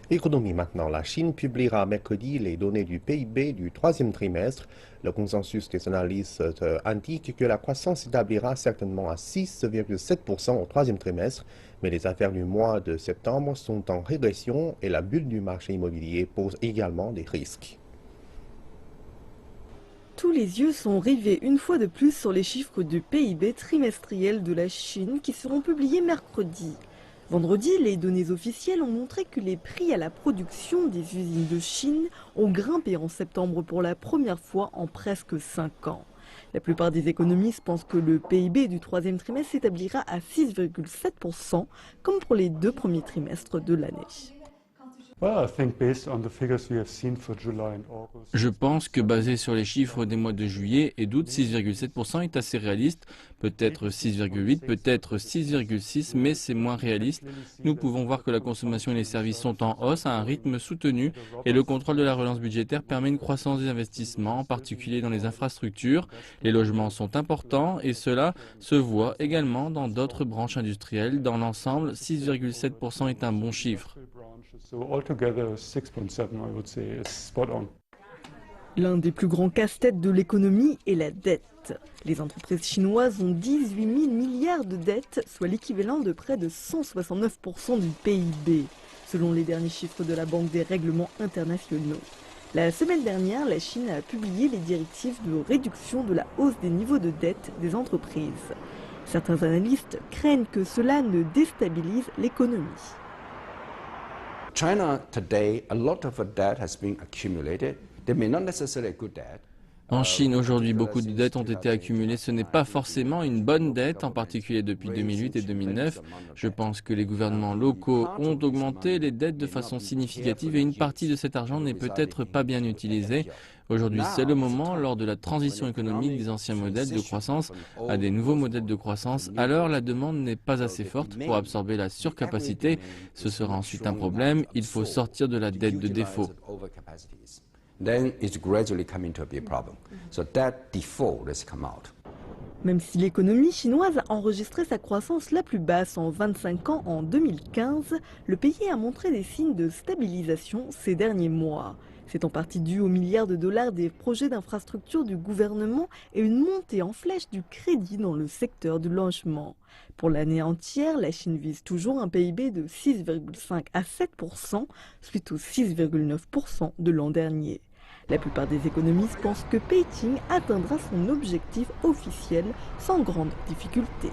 Économie maintenant. La Chine publiera mercredi les données du PIB du troisième trimestre. Le consensus des analystes indique que la croissance s'établira certainement à 6,7% au troisième trimestre, mais les affaires du mois de septembre sont en régression et la bulle du marché immobilier pose également des risques. Tous les yeux sont rivés une fois de plus sur les chiffres du PIB trimestriel de la Chine qui seront publiés mercredi. Vendredi, les données officielles ont montré que les prix à la production des usines de Chine ont grimpé en septembre pour la première fois en presque 5 ans. La plupart des économistes pensent que le PIB du troisième trimestre s'établira à 6,7%, comme pour les 2 premiers trimestres de l'année. Je pense que basé sur les chiffres des mois de juillet et d'août, 6,7% est assez réaliste. Peut-être 6,8, peut-être 6,6, mais c'est moins réaliste. Nous pouvons voir que la consommation et les services sont en hausse à un rythme soutenu et le contrôle de la relance budgétaire permet une croissance des investissements, en particulier dans les infrastructures. Les logements sont importants et cela se voit également dans d'autres branches industrielles. Dans l'ensemble, 6,7% est un bon chiffre. L'un des plus grands casse-têtes de l'économie est la dette. Les entreprises chinoises ont 18 000 milliards de dettes, soit l'équivalent de près de 169% du PIB, selon les derniers chiffres de la Banque des règlements internationaux. La semaine dernière, la Chine a publié les directives de réduction de la hausse des niveaux de dette des entreprises. Certains analystes craignent que cela ne déstabilise l'économie. China today, a lot of debt has been accumulated. They may not necessarily a good debt. En Chine, aujourd'hui, beaucoup de dettes ont été accumulées. Ce n'est pas forcément une bonne dette, en particulier depuis 2008 et 2009. Je pense que les gouvernements locaux ont augmenté les dettes de façon significative et une partie de cet argent n'est peut-être pas bien utilisée. Aujourd'hui, c'est le moment, lors de la transition économique des anciens modèles de croissance à des nouveaux modèles de croissance. Alors, la demande n'est pas assez forte pour absorber la surcapacité. Ce sera ensuite un problème. Il faut sortir de la dette de défaut. Then it's gradually coming to be a problem. So that default has come out. Même si l'économie chinoise a enregistré sa croissance la plus basse en 25 ans en 2015, le pays a montré des signes de stabilisation ces derniers mois. C'est en partie dû aux milliards de dollars des projets d'infrastructure du gouvernement et une montée en flèche du crédit dans le secteur du logement. Pour l'année entière, la Chine vise toujours un PIB de 6,5 à 7%, suite aux 6,9% de l'an dernier. La plupart des économistes pensent que Pékin atteindra son objectif officiel sans grande difficulté.